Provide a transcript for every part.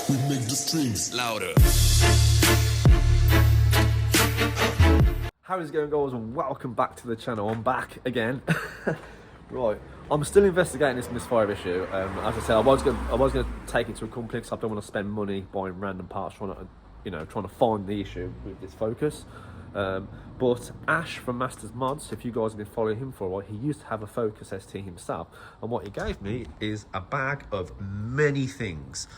We make the streams louder. How is it going, guys, and welcome back to the channel. I'm back again. Right, I'm still investigating this misfire issue. As I said, I was going to take it to a company because I don't want to spend money buying random parts trying to find the issue with this focus. But Ash from Masters Mods, if you guys have been following him for a while, he used to have a Focus ST himself, and what he gave me is a bag of many things.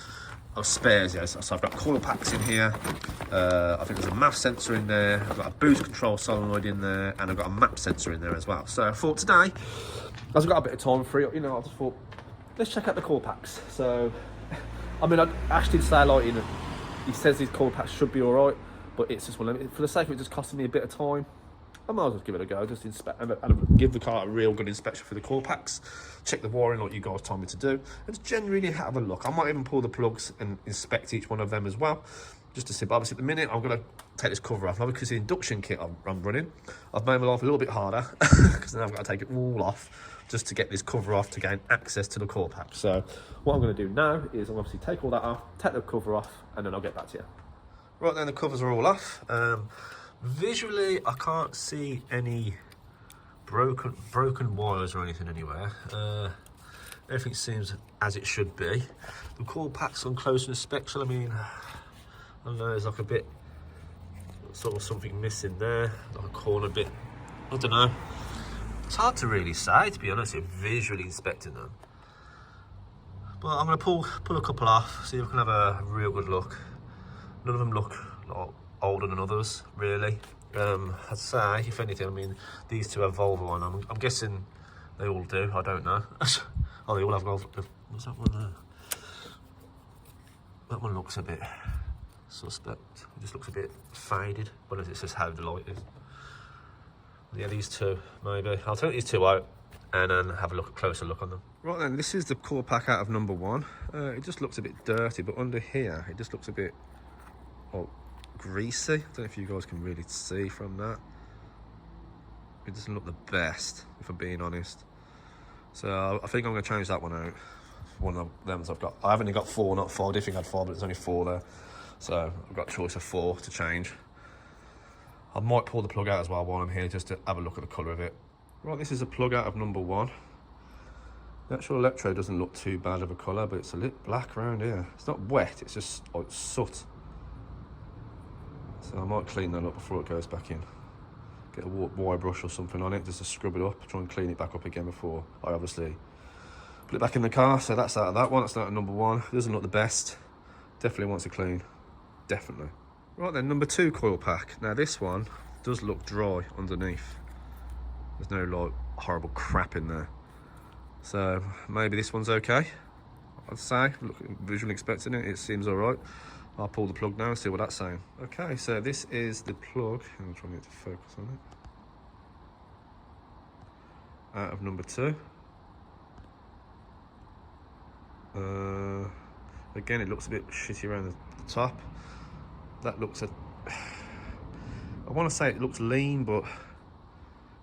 Of spares, yes. So I've got coil packs in here. I think there's a MAF sensor in there. I've got a boost control solenoid in there, and I've got a map sensor in there as well. So for today, as I've got a bit of time free, I just thought, let's check out the coil packs. So, I mean, Ash did say, like, he says these coil packs should be all right, but it's just for the sake of it just costing me a bit of time, I might as well give it a go. Just inspect and give the car a real good inspection for the coil packs. Check the wiring like you guys told me to do, and just generally have a look. I might even pull the plugs and inspect each one of them as well, just to see. But obviously at the minute I'm going to take this cover off now because the induction kit I'm running, I've made my life a little bit harder because now I've got to take it all off just to get this cover off to gain access to the coil pack. So what I'm going to do now is I'll obviously take all that off, take the cover off, and then I'll get back to you. Right then, the covers are all off. Visually, I can't see any broken wires or anything anywhere. Everything seems as it should be. The coil pack's on close inspection. I mean, I know there's like a bit, sort of something missing there, like a corner bit. I don't know. It's hard to really say, to be honest, visually inspecting them. But I'm going to pull a couple off, see if we can have a real good look. None of them look like older than others, really. I'd say, if anything, I mean, these two have Volvo on them. I'm guessing they all do. I don't know. Oh, they all have Volvo. What's that one there? That one looks a bit suspect. It just looks a bit faded. Well, it's just how the light is. Yeah, these two, maybe. I'll take these two out and then have a closer look on them. Right then, this is the coil pack out of number one. It just looks a bit dirty, but under here, it just looks a bit, greasy. I don't know if you guys can really see from that. It doesn't look the best, if I'm being honest. So I think I'm going to change that one out. One of them I've got. I haven't only got four, not five. I did think I had five, but there's only four there. So I've got a choice of four to change. I might pull the plug out as well while I'm here, just to have a look at the colour of it. Right, this is a plug out of number one. The actual electrode doesn't look too bad of a colour, but it's a little black around here. It's not wet, it's just like soot. So I might clean that up before it goes back in. Get a wire brush or something on it just to scrub it up, try and clean it back up again before I obviously put it back in the car. So that's out of that one, that's out of number one. It doesn't look the best. Definitely wants to clean, definitely. Right then, number two coil pack. Now this one does look dry underneath. There's no like horrible crap in there. So maybe this one's okay, I'd say. Look, visually inspecting it, it seems all right. I'll pull the plug now and see what that's saying. Okay, so this is the plug. I'm trying to get to focus on it. Out of number two. Again, it looks a bit shitty around the top. That looks I want to say it looks lean, but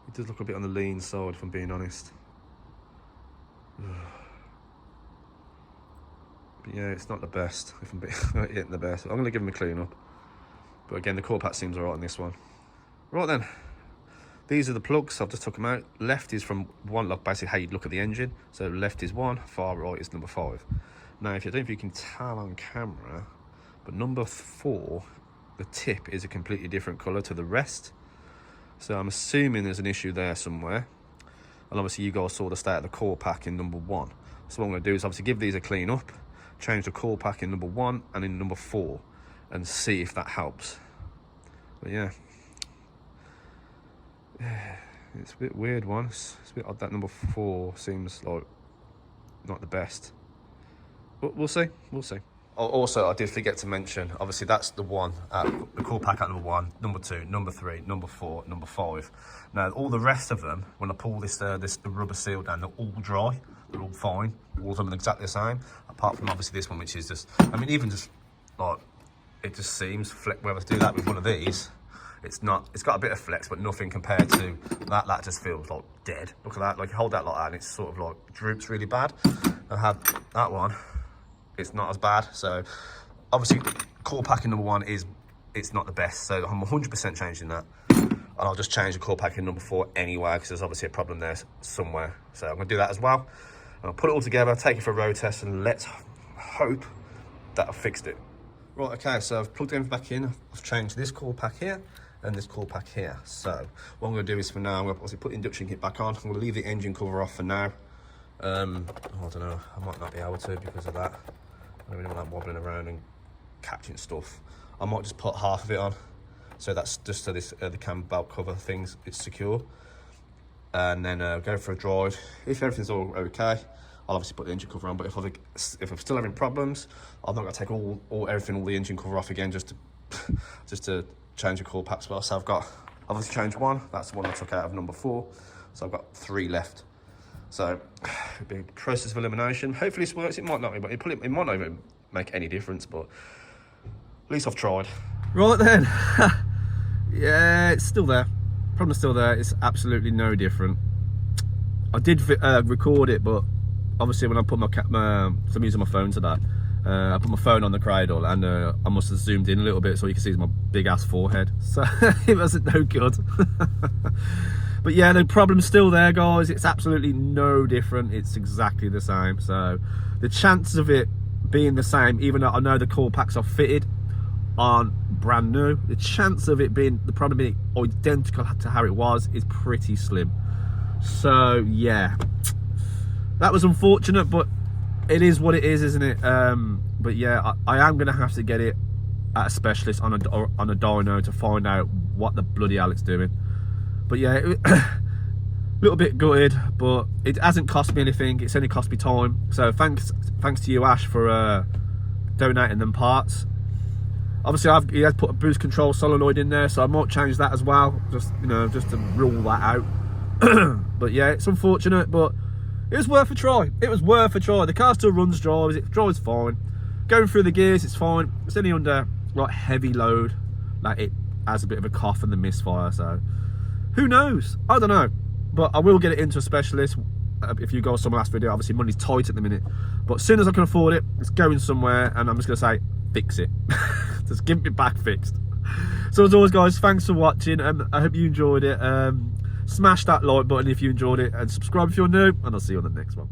it does look a bit on the lean side, if I'm being honest. But yeah, it's not the best, if I'm not yet the best. I'm going to give them a clean up. But again, the coil pack seems alright on this one. Right then, these are the plugs. I've just took them out. Left is from one, like basically how you'd look at the engine. So left is one, far right is number 5. Now, I don't know if you can tell on camera, but number 4, the tip is a completely different colour to the rest. So I'm assuming there's an issue there somewhere. And obviously you guys saw the state of the coil pack in number 1. So what I'm going to do is obviously give these a clean up, change the coil pack in number 1 and in number 4, and see if that helps. But yeah, it's a bit weird one. It's a bit odd that number 4 seems like not the best. But we'll see, we'll see. Also, I did forget to mention, obviously that's the one, the coil pack at number 1, number 2, number 3, number 4, number 5. Now, all the rest of them, when I pull the rubber seal down, they're all dry, they're all fine. All of them are exactly the same, apart from obviously this one, which is just, I mean, even just like, it just seems, whether to do that with one of these, it's not, it's got a bit of flex, but nothing compared to that. That just feels like dead. Look at that, like you hold that like that and it's sort of like droops really bad. I had that one, it's not as bad. So obviously coil packing number 1 it's not the best, so I'm 100% changing that. And I'll just change the coil packing number 4 anyway, because there's obviously a problem there somewhere. So I'm gonna do that as well. I'll put it all together, take it for a road test, and let's hope that I've fixed it. Right, okay, so I've plugged everything back in. I've changed this coil pack here and this coil pack here. So what I'm gonna do is, for now, I'm gonna obviously put the induction kit back on. I'm gonna leave the engine cover off for now. I don't know, I might not be able to because of that. I don't really want that wobbling around and catching stuff. I might just put half of it on, so that's just so this the cam belt cover things it's secure, and then go for a drive. If everything's all okay, I'll obviously put the engine cover on. But if I'm still having problems, I'm not gonna take all the engine cover off again just to change the coil pack as well. So I've obviously changed 1. That's the one I took out of number 4. So I've got 3 left. So it'll be a process of elimination. Hopefully this works. It might not, but it might not even make any difference. But at least I've tried. Right then. Yeah, it's still there. Problem's still there. It's absolutely no different. I did record it, but obviously when I put so I'm using my phone today. I put my phone on the cradle, and I must have zoomed in a little bit so you can see my big ass forehead. So it wasn't no good. But yeah, the problem's still there, guys. It's absolutely no different. It's exactly the same. So the chances of it being the same, even though I know the coil packs are fitted, aren't brand new, the chance of it being the problem being identical to how it was is pretty slim. So yeah, that was unfortunate, but it is what it is, isn't it? But yeah, I am gonna have to get it at a specialist on a dyno to find out what the bloody hell it's doing. But yeah, a little bit gutted, but it hasn't cost me anything. It's only cost me time. So thanks to you, Ash, for donating them parts. Obviously, he has put a boost control solenoid in there, so I might change that as well, just to rule that out. But yeah, it's unfortunate, but it was worth a try. It was worth a try. The car still runs, drives fine. Going through the gears, it's fine. It's only under like heavy load, like it has a bit of a cough and the misfire. So who knows? I don't know. But I will get it into a specialist. If you go on my last video, obviously money's tight at the minute. But as soon as I can afford it, it's going somewhere, and I'm just gonna say, fix it. Just give it back fixed. So as always, guys, thanks for watching. I hope you enjoyed it. Smash that like button if you enjoyed it, and subscribe if you're new, and I'll see you on the next one.